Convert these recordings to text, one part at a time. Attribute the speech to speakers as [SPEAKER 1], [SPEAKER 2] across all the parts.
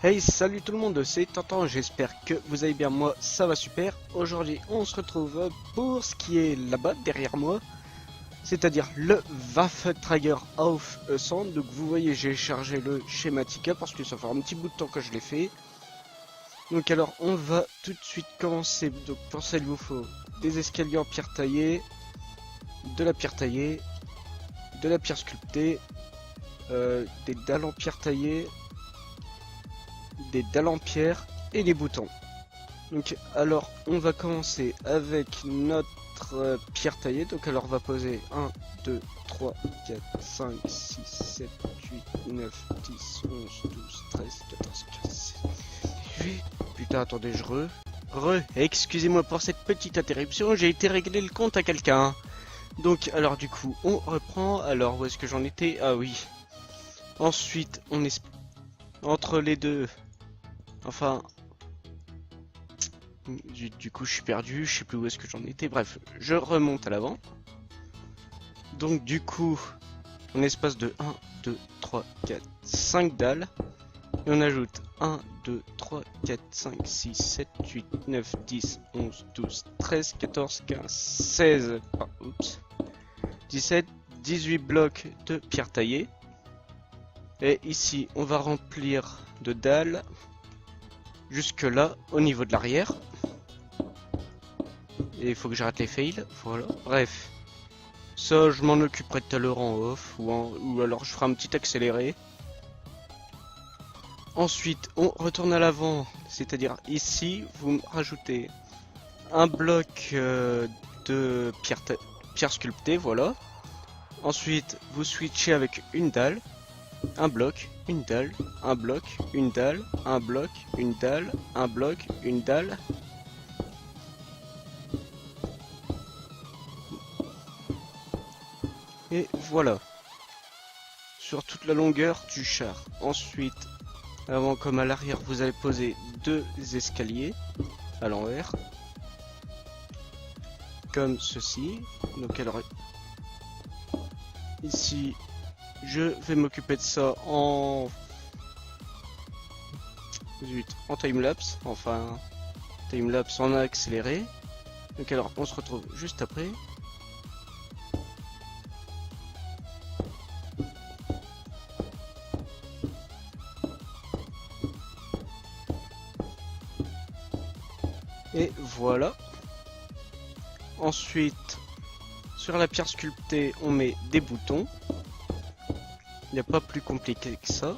[SPEAKER 1] Hey, salut tout le monde, c'est Tintin, j'espère que vous allez bien, moi ça va super. Aujourd'hui on se retrouve pour ce qui est là-bas derrière moi, c'est-à-dire le Waffenträger auf Sand. Donc vous voyez, j'ai chargé le schématica parce que ça fait un petit bout de temps que je l'ai fait. Donc alors on va tout de suite commencer. Donc pour ça il vous faut des escaliers en pierre taillée, de la pierre taillée, de la pierre sculptée, des dalles en pierre taillée, des dalles en pierre et des boutons. Donc alors on va commencer avec notre pierre taillée. Donc alors on va poser 1, 2, 3, 4, 5, 6, 7, 8, 9, 10, 11, 12, 13, 14, 15, 16, 18. Putain attendez, excusez-moi pour cette petite interruption, j'ai été régler le compte à quelqu'un. Donc alors du coup on reprend. Alors où est-ce que j'en étais? Ah oui. Ensuite on est entre les deux. Enfin, du coup je suis perdu, je sais plus où est-ce que j'en étais. Bref, je remonte à l'avant. Donc du coup, on espace de 1, 2, 3, 4, 5 dalles. Et on ajoute 1, 2, 3, 4, 5, 6, 7, 8, 9, 10, 11, 12, 13, 14, 15, 16, oups, 17, 18 blocs de pierre taillée. Et ici, on va remplir de dalles jusque là au niveau de l'arrière. Et il faut que j'arrête les fails, voilà. Bref, ça je m'en occuperai tout à l'heure en off, ou alors je ferai un petit accéléré. Ensuite on retourne à l'avant, c'est-à-dire ici vous rajoutez un bloc de pierre sculptée, voilà. Ensuite vous switchez avec une dalle, un bloc, une dalle, un bloc, une dalle, un bloc, une dalle, un bloc, une dalle. Et voilà, sur toute la longueur du char. Ensuite, avant comme à l'arrière, vous allez poser deux escaliers à l'envers, comme ceci. Donc alors, ici, je vais m'occuper de ça en time-lapse, enfin, time-lapse en accéléré. Donc alors, on se retrouve juste après. Et voilà. Ensuite, sur la pierre sculptée, on met des boutons. Il n'y a pas plus compliqué que ça.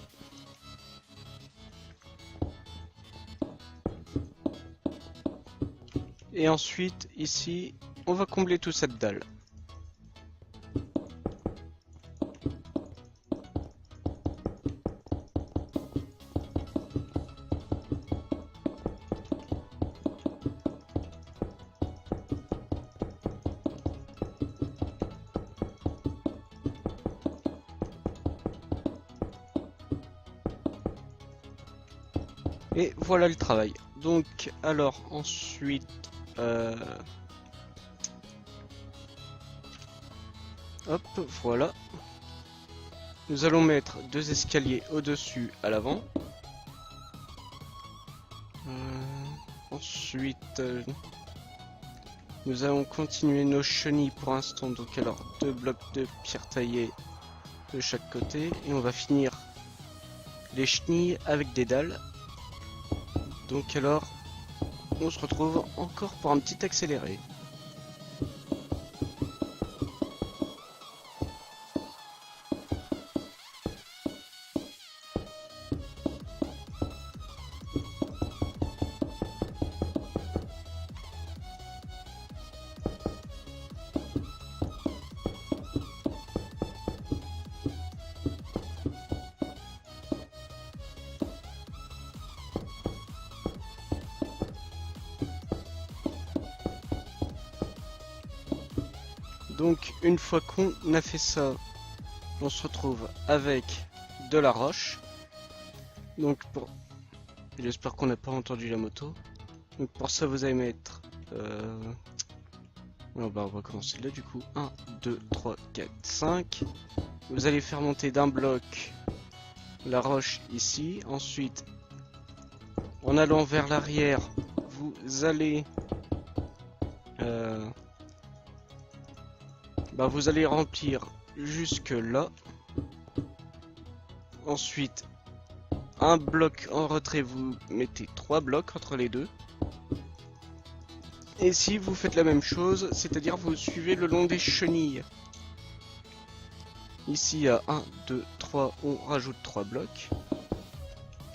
[SPEAKER 1] Et ensuite, ici, on va combler toute cette dalle. Et voilà le travail. Donc, alors, ensuite... hop, voilà. Nous allons mettre deux escaliers au-dessus à l'avant. Ensuite, nous allons continuer nos chenilles pour l'instant. Donc, alors, deux blocs de pierre taillée de chaque côté. Et on va finir les chenilles avec des dalles. Donc alors, on se retrouve encore pour un petit accéléré. Donc une fois qu'on a fait ça, on se retrouve avec de la roche. Donc pour... J'espère qu'on n'a pas entendu la moto. Donc pour ça vous allez mettre... on va commencer là du coup. 1, 2, 3, 4, 5. Vous allez faire monter d'un bloc la roche ici. Ensuite En allant vers l'arrière, vous allez vous allez remplir jusque là. Ensuite, un bloc en retrait, vous mettez 3 blocs entre les deux. Et si vous faites la même chose, c'est-à-dire vous suivez le long des chenilles. Ici à 1, 2, 3, on rajoute 3 blocs.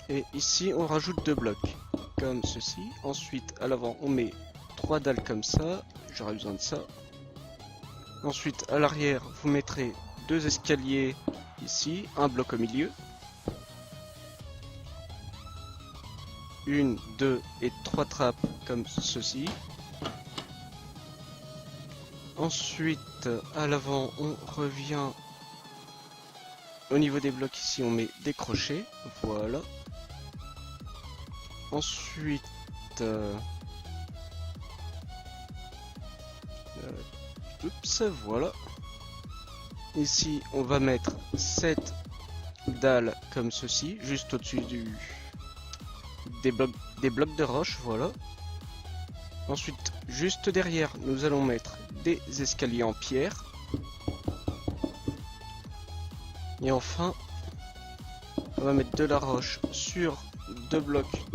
[SPEAKER 1] Et ici on rajoute 2 blocs, comme ceci. Ensuite à l'avant on met 3 dalles comme ça, j'aurais besoin de ça. Ensuite à l'arrière vous mettrez 2 escaliers ici, un bloc au milieu. 1, 2 et 3 trappes comme ceci. Ensuite à l'avant on revient au niveau des blocs ici on met des crochets, voilà. Ensuite voilà. Ici on va mettre 7 dalles comme ceci, juste au-dessus des blocs de roche, voilà. Ensuite, juste derrière, nous allons mettre des escaliers en pierre. Et enfin, on va mettre de la roche sur 2 blocs.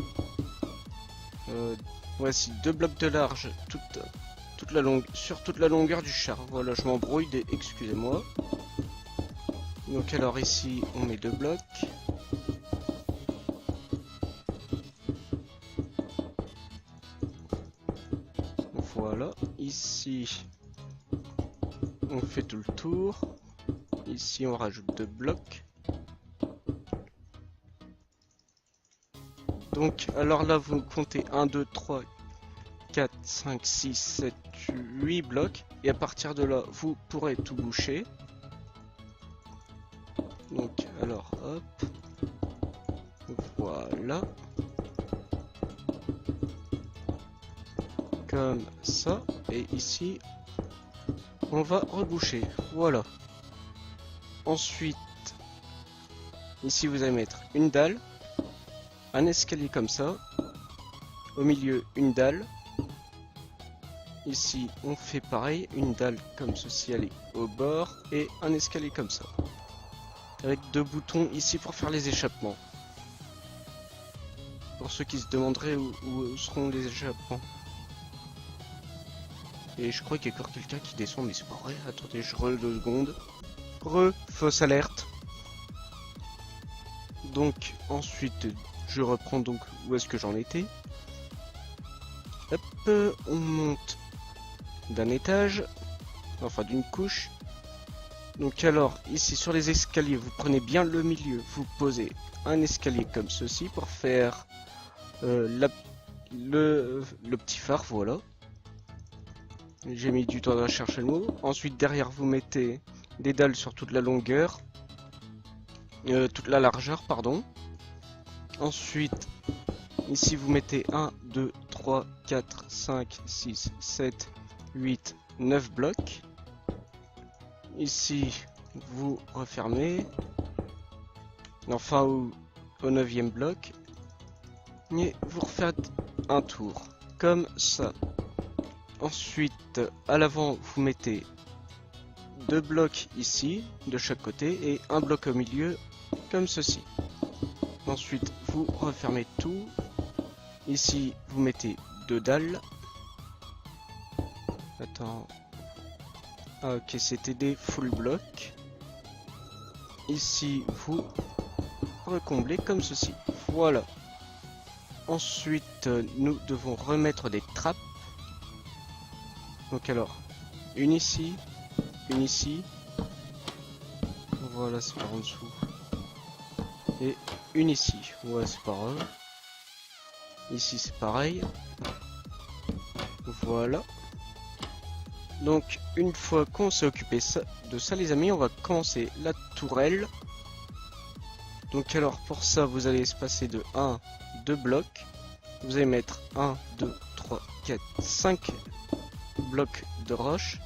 [SPEAKER 1] Voici 2 blocs de large sur toute la longueur du char. Voilà, je m'embrouille, excusez-moi. Donc alors ici, on met 2 blocs. Voilà, ici on fait tout le tour. Ici on rajoute 2 blocs. Donc alors là vous comptez 1, 2, 3, 4, 5, 6, 7, 8 blocs. Et à partir de là vous pourrez tout boucher. Donc alors hop. Voilà. Comme ça. Et ici on va reboucher. Voilà. Ensuite, ici vous allez mettre une dalle, un escalier comme ça, au milieu une dalle. Ici on fait pareil, une dalle comme ceci, elle est au bord, et un escalier comme ça. Avec 2 boutons ici pour faire les échappements. Pour ceux qui se demanderaient où seront les échappements. Et je crois qu'il y a encore quelqu'un qui descend, mais c'est pas vrai. Attendez, je roule 2 secondes. Fausse alerte. Donc ensuite je reprends donc où est-ce que j'en étais. Hop, on monte d'un étage, enfin d'une couche. Donc alors ici sur les escaliers vous prenez bien le milieu, vous posez un escalier comme ceci pour faire le petit phare, voilà. J'ai mis du temps à chercher le mot. Ensuite derrière vous mettez des dalles sur toute la longueur, toute la largeur, pardon. Ensuite, ici vous mettez 1, 2, 3, 4, 5, 6, 7, 8, 9 blocs. Ici, vous refermez. Enfin, au 9e bloc. Et vous refaites un tour, comme ça. Ensuite, à l'avant, vous mettez 2 blocs ici, de chaque côté, et un bloc au milieu, comme ceci. Ensuite, vous refermez tout. Ici, vous mettez 2 dalles. Attends. Ah, ok, c'était des full blocs. Ici, vous recomblez comme ceci. Voilà. Ensuite, nous devons remettre des trappes. Donc alors, une ici. Une ici. Voilà, c'est par en dessous. Et une ici. Ouais, c'est pareil. Ici, c'est pareil. Voilà. Donc, une fois qu'on s'est occupé de ça, les amis, on va commencer la tourelle. Donc, alors, pour ça, vous allez espacer de 1, 2 blocs. Vous allez mettre 1, 2, 3, 4, 5 blocs de roche.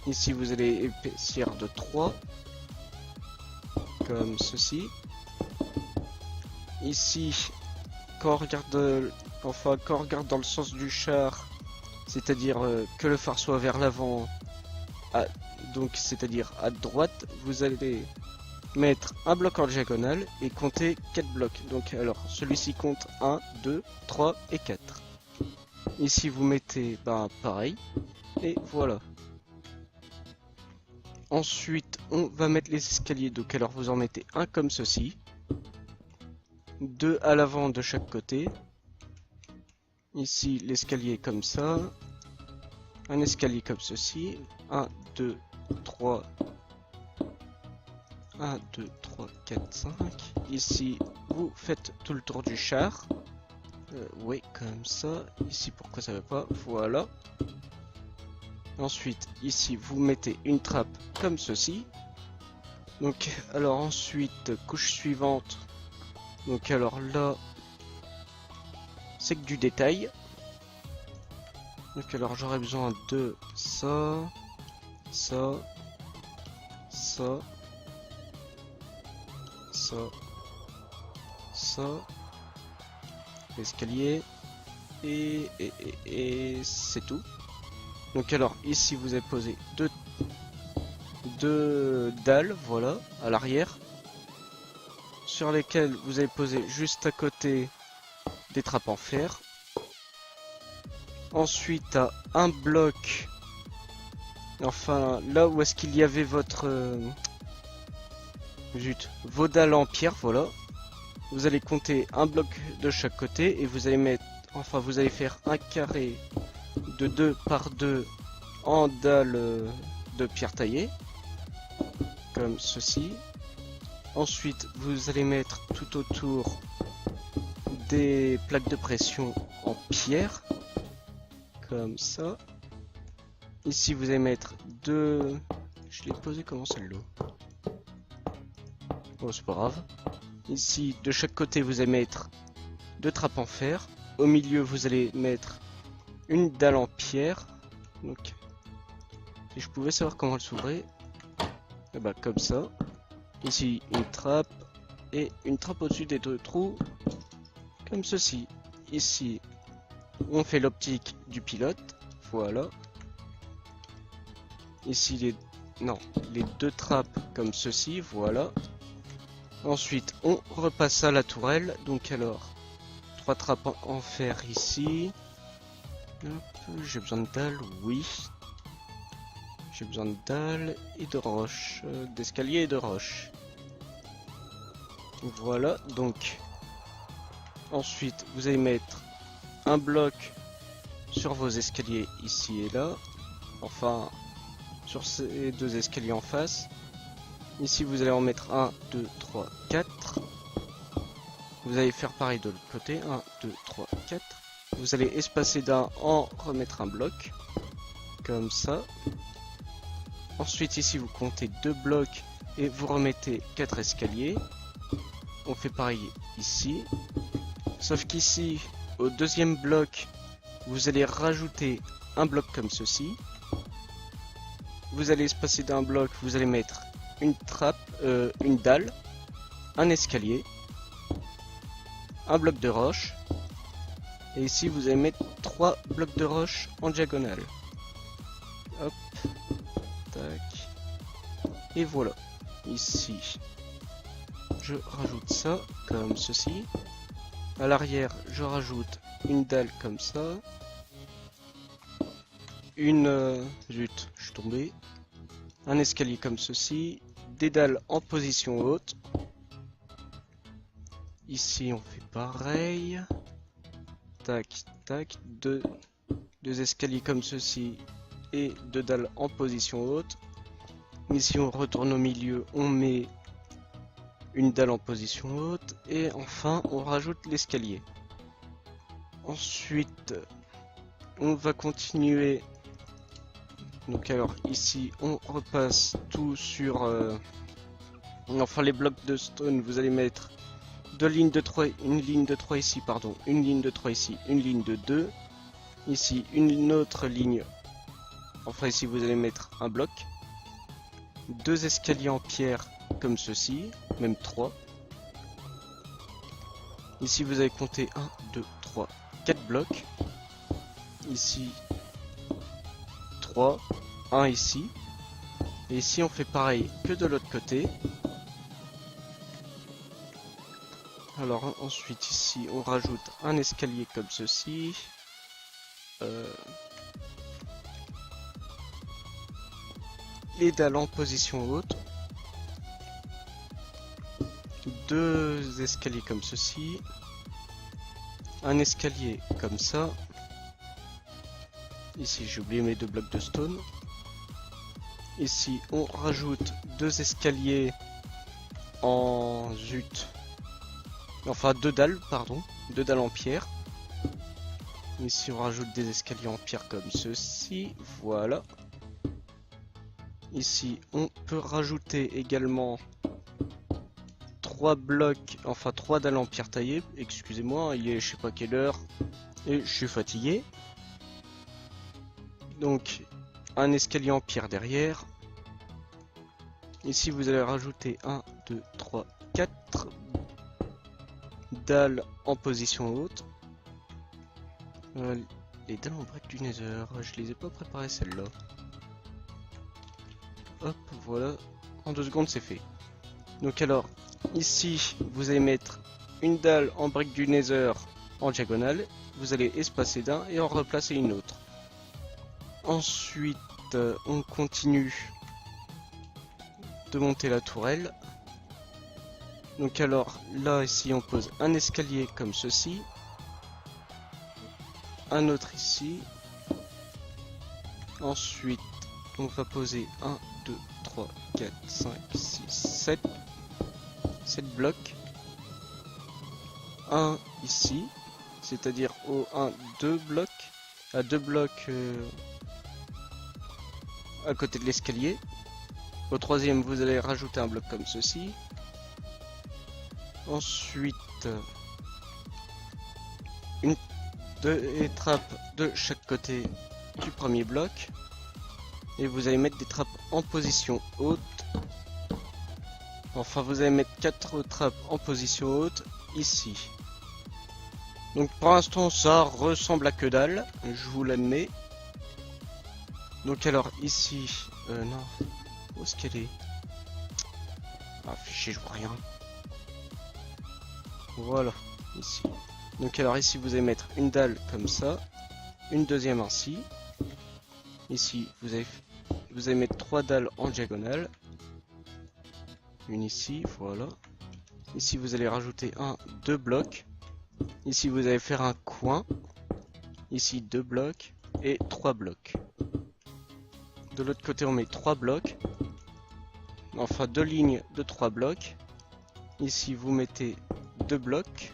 [SPEAKER 1] Ici, vous allez épaissir de 3. Comme ceci. Ici, quand on regarde, quand on regarde dans le sens du char, c'est-à-dire que le phare soit vers l'avant, donc c'est-à-dire à droite, vous allez mettre un bloc en diagonale et compter 4 blocs. Donc alors celui-ci compte 1, 2, 3 et 4. Ici vous mettez pareil et voilà. Ensuite on va mettre les escaliers, donc alors vous en mettez un comme ceci, 2 à l'avant de chaque côté. Ici l'escalier comme ça, un escalier comme ceci, 1, 2, 3, 1, 2, 3, 4, 5. Ici, vous faites tout le tour du char. Oui, comme ça. Ici, pourquoi ça va pas? Voilà. Ensuite, ici, vous mettez une trappe comme ceci. Donc, alors ensuite, couche suivante. Donc, alors là, c'est que du détail. Donc, alors j'aurais besoin de ça, ça, ça. Ça, l'escalier, et c'est tout. Donc alors ici vous avez posé deux dalles, voilà, à l'arrière, sur lesquelles vous avez posé juste à côté des trappes en fer. Ensuite à un bloc, enfin là où est-ce qu'il y avait votre vos dalles en pierre, voilà. Vous allez compter un bloc de chaque côté et vous allez mettre, enfin vous allez faire un carré de 2 par 2 en dalles de pierre taillée, comme ceci. Ensuite vous allez mettre tout autour des plaques de pression en pierre, comme ça. Ici vous allez mettre deux, je l'ai posé comment celle-là? Oh, c'est pas grave. Ici, de chaque côté, vous allez mettre deux trappes en fer. Au milieu, vous allez mettre une dalle en pierre. Donc, si je pouvais savoir comment elle s'ouvrait, et bah comme ça. Ici, une trappe et une trappe au-dessus des deux trous, comme ceci. Ici, on fait l'optique du pilote. Voilà. Ici, les deux trappes comme ceci. Voilà. Ensuite, on repasse à la tourelle. Donc alors, 3 trappes en fer ici. J'ai besoin de dalles, oui. J'ai besoin de dalles et de roches, d'escalier et de roches. Voilà, donc. Ensuite, vous allez mettre un bloc sur vos escaliers ici et là. Enfin, sur ces deux escaliers en face. Ici, vous allez en mettre 1, 2, 3, 4. Vous allez faire pareil de l'autre côté. 1, 2, 3, 4. Vous allez espacer d'un, en remettre un bloc. Comme ça. Ensuite, ici, vous comptez 2 blocs et vous remettez 4 escaliers. On fait pareil ici. Sauf qu'ici, au deuxième bloc, vous allez rajouter un bloc comme ceci. Vous allez espacer d'un bloc, vous allez mettre une trappe, une dalle, un escalier, un bloc de roche, et ici vous allez mettre 3 blocs de roche en diagonale. Hop, tac, et voilà. Ici, je rajoute ça comme ceci. À l'arrière, je rajoute une dalle comme ça. Zut, je suis tombé. Un escalier comme ceci, des dalles en position haute. Ici on fait pareil. Tac, tac, deux escaliers comme ceci et 2 dalles en position haute. Ici on retourne au milieu, on met une dalle en position haute et enfin on rajoute l'escalier. Ensuite on va continuer. Donc alors ici on repasse tout sur enfin les blocs de stone, vous allez mettre une ligne de 3 ici, pardon, une ligne de 3 ici, une ligne de 2, ici une autre ligne, enfin ici vous allez mettre un bloc, 2 escaliers en pierre comme ceci, même 3, Ici vous allez compter 1, 2, 3, 4 blocs. Ici 3, 1 ici. Et ici on fait pareil que de l'autre côté. Alors ensuite ici on rajoute un escalier comme ceci. Les dalles en position haute. Deux escaliers comme ceci. Un escalier comme ça. Ici j'ai oublié mes 2 blocs de stone. Ici on rajoute 2 escaliers en zut. Enfin 2 dalles, pardon. 2 dalles en pierre. Ici on rajoute des escaliers en pierre comme ceci. Voilà. Ici on peut rajouter également 3 blocs, enfin 3 dalles en pierre taillée. Excusez-moi, il est je sais pas quelle heure. Et je suis fatigué. Donc un escalier en pierre derrière. Ici vous allez rajouter 1, 2, 3, 4 dalles en position haute. Les dalles en briques du Nether, je les ai pas préparées celles-là. Hop, voilà. En 2 secondes c'est fait. Donc alors, ici vous allez mettre une dalle en briques du Nether en diagonale. Vous allez espacer d'un et en replacer une autre. Ensuite, on continue de monter la tourelle. Donc alors, là, ici, on pose un escalier comme ceci. Un autre ici. Ensuite, on va poser 1, 2, 3, 4, 5, 6, 7. 7 blocs. Un ici. C'est-à-dire au 1, 2 blocs. À 2 blocs... à côté de l'escalier. Au troisième, vous allez rajouter un bloc comme ceci. Ensuite, deux trappes de chaque côté du premier bloc. Et vous allez mettre des trappes en position haute. Enfin, vous allez mettre 4 trappes en position haute ici. Donc pour l'instant, ça ressemble à que dalle, je vous l'admets. Donc alors ici, non, où est-ce qu'elle est? Ah fichier, je vois rien. Voilà, ici. Donc alors ici vous allez mettre une dalle comme ça, une deuxième ainsi. Ici vous allez mettre 3 dalles en diagonale. Une ici, voilà. Ici vous allez rajouter 2 blocs. Ici vous allez faire un coin. Ici 2 blocs et 3 blocs. De l'autre côté on met 3 blocs. Enfin 2 lignes de 3 blocs. Ici vous mettez 2 blocs.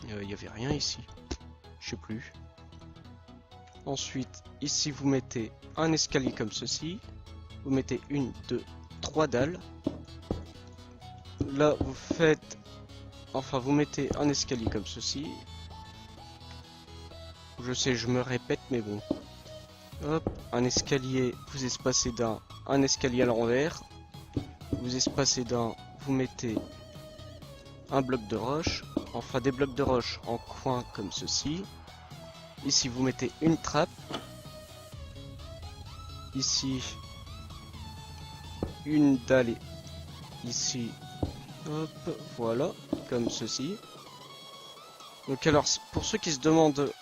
[SPEAKER 1] Il n'y avait rien ici. Je sais plus. Ensuite ici vous mettez un escalier comme ceci. Vous mettez 1, 2, 3 dalles. Là vous faites... Enfin vous mettez un escalier comme ceci. Je sais, je me répète mais bon. Hop, un escalier, vous espacez d'un, un escalier à l'envers. Vous espacez d'un, vous mettez un bloc de roche. Enfin des blocs de roche en coin comme ceci. Ici vous mettez une trappe. Ici une dalle. Ici, hop, voilà, comme ceci. Donc alors, pour ceux qui se demandent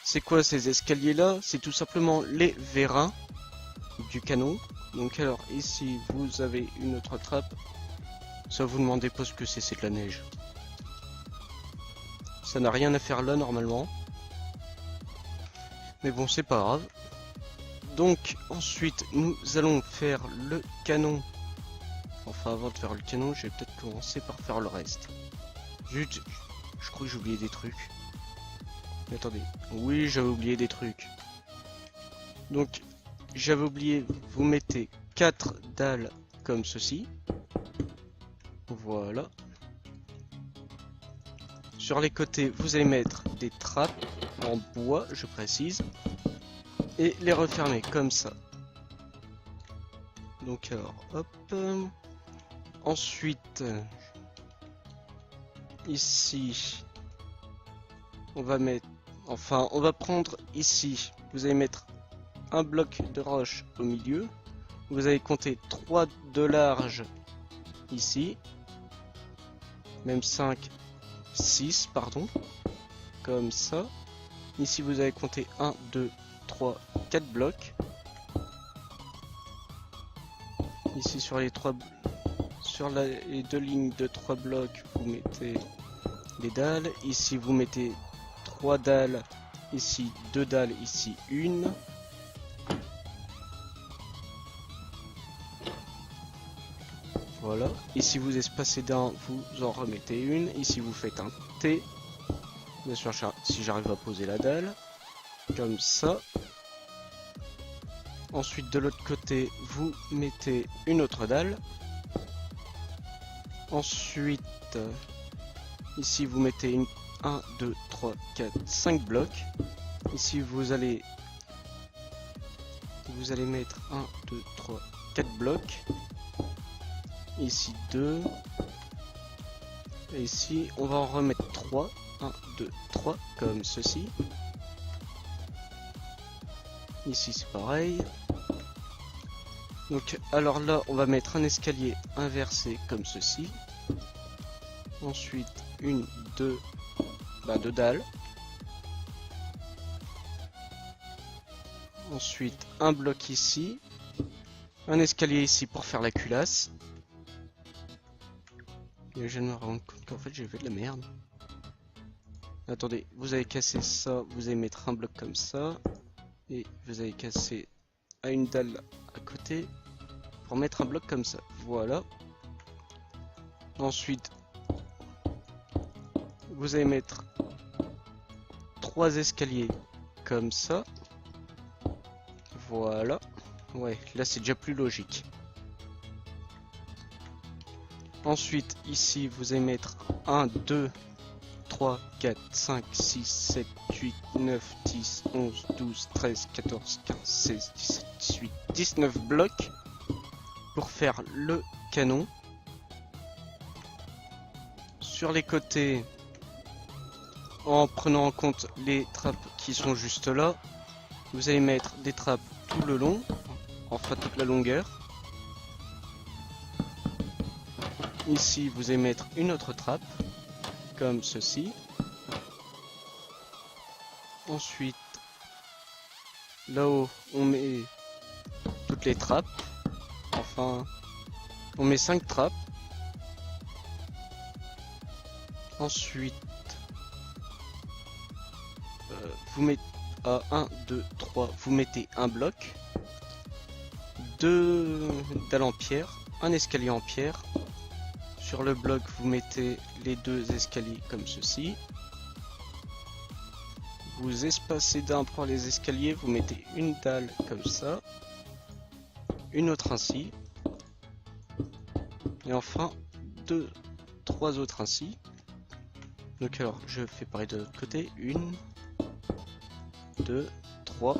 [SPEAKER 1] c'est quoi ces escaliers là, c'est tout simplement les vérins du canon. Donc alors ici vous avez une autre trappe. Ça vous demandez pas ce que c'est de la neige. Ça n'a rien à faire là normalement. Mais bon c'est pas grave. Donc ensuite nous allons faire le canon. Enfin avant de faire le canon je vais peut-être commencer par faire le reste. Zut, je crois que j'ai oublié des trucs. Mais attendez, oui j'avais oublié des trucs. Donc j'avais oublié, vous mettez 4 dalles comme ceci. Voilà. Sur les côtés vous allez mettre des trappes en bois, je précise. Et les refermer comme ça. Donc alors hop. Ensuite ici, on va mettre, enfin, on va prendre ici, vous allez mettre un bloc de roche au milieu. Vous allez compter 3 de large ici, même 5, 6, pardon, comme ça. Ici, vous allez compter 1, 2, 3, 4 blocs. Ici, sur les les deux lignes de 3 blocs, vous mettez des dalles. Ici, vous mettez 3 dalles. Ici, 2 dalles. Ici, une. Voilà. Ici, vous espacez d'un, vous en remettez une. Ici, vous faites un T. Bien sûr, si j'arrive à poser la dalle. Comme ça. Ensuite, de l'autre côté, vous mettez une autre dalle. Ensuite, ici, vous mettez une 1, 2, 3, 4, 5 blocs. Ici, vous allez mettre 1, 2, 3, 4 blocs. Ici 2. Et ici, on va en remettre 3. 1, 2, 3, comme ceci. Ici, c'est pareil. Donc, alors là, on va mettre un escalier inversé comme ceci. Ensuite, une, deux, deux dalles. Ensuite, un bloc ici. Un escalier ici pour faire la culasse. Et je me rends compte qu'en fait, j'ai fait de la merde. Attendez, vous allez casser ça, vous allez mettre un bloc comme ça. Et vous allez casser à une dalle à côté pour mettre un bloc comme ça. Voilà. Ensuite, vous allez mettre 3 escaliers comme ça. Voilà. Ouais, là c'est déjà plus logique. Ensuite, ici, vous allez mettre 1, 2, 3, 4, 5, 6, 7, 8, 9, 10, 11, 12, 13, 14, 15, 16, 17, 18, 19 blocs pour faire le canon. Sur les côtés, en prenant en compte les trappes qui sont juste là, vous allez mettre des trappes tout le long, enfin toute la longueur. Ici, vous allez mettre une autre trappe, comme ceci. Ensuite, là-haut, on met toutes les trappes. Enfin, on met 5 trappes. Ensuite, vous mettez à 1, 2, 3, vous mettez un bloc. 2 dalles en pierre, un escalier en pierre. Sur le bloc, vous mettez les 2 escaliers comme ceci. Vous espacez d'un pour les escaliers, vous mettez une dalle comme ça. Une autre ainsi. Et enfin, 2, 3 autres ainsi. Donc alors, je fais pareil de l'autre côté. 1, 2, 3.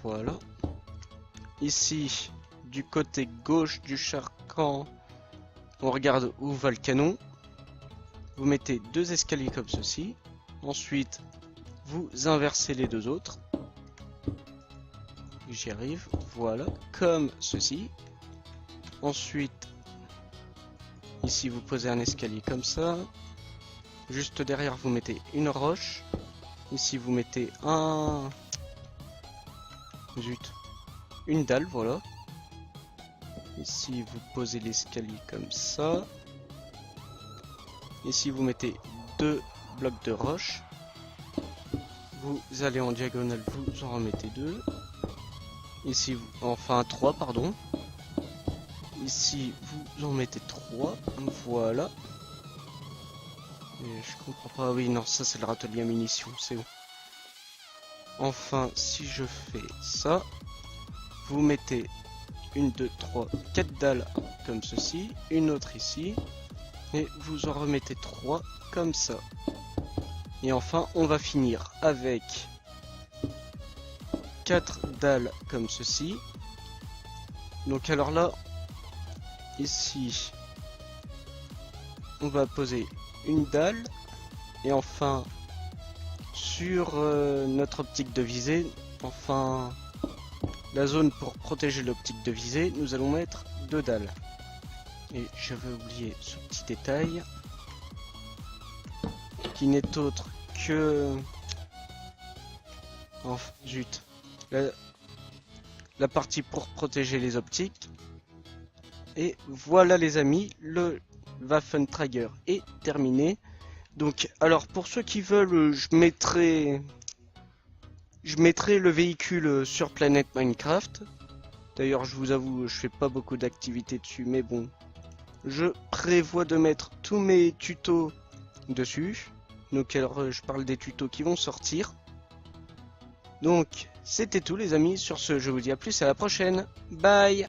[SPEAKER 1] Voilà. Ici, du côté gauche du carcan, on regarde où va le canon. Vous mettez 2 escaliers comme ceci. Ensuite, vous inversez les 2 autres. J'y arrive. Voilà, comme ceci. Ensuite, ici vous posez un escalier comme ça. Juste derrière, vous mettez une roche. Ici, vous mettez une dalle, voilà. Ici, vous posez l'escalier comme ça. Ici, vous mettez 2 blocs de roche. Vous allez en diagonale, vous en remettez 2. Ici, enfin 3, pardon. Ici, vous en mettez 3. Voilà. Et je comprends pas. Oui, non, ça c'est le râtelier à munitions, c'est bon. Enfin, si je fais ça, vous mettez 1, 2, 3, 4 dalles comme ceci, une autre ici, et vous en remettez 3 comme ça. Et enfin, on va finir avec 4 dalles comme ceci. Donc alors là, ici, on va poser une dalle. Et enfin, sur notre optique de visée, enfin, la zone pour protéger l'optique de visée, nous allons mettre 2 dalles. Et je vais oublier ce petit détail, qui n'est autre que... Oh, zut. La partie pour protéger les optiques. Et voilà les amis, le Waffenträger est terminé. Donc, alors pour ceux qui veulent, je mettrai le véhicule sur Planète Minecraft. D'ailleurs, je vous avoue, je fais pas beaucoup d'activités dessus, mais bon, je prévois de mettre tous mes tutos dessus. Donc, alors, je parle des tutos qui vont sortir. Donc, c'était tout les amis. Sur ce, je vous dis à plus, à la prochaine. Bye!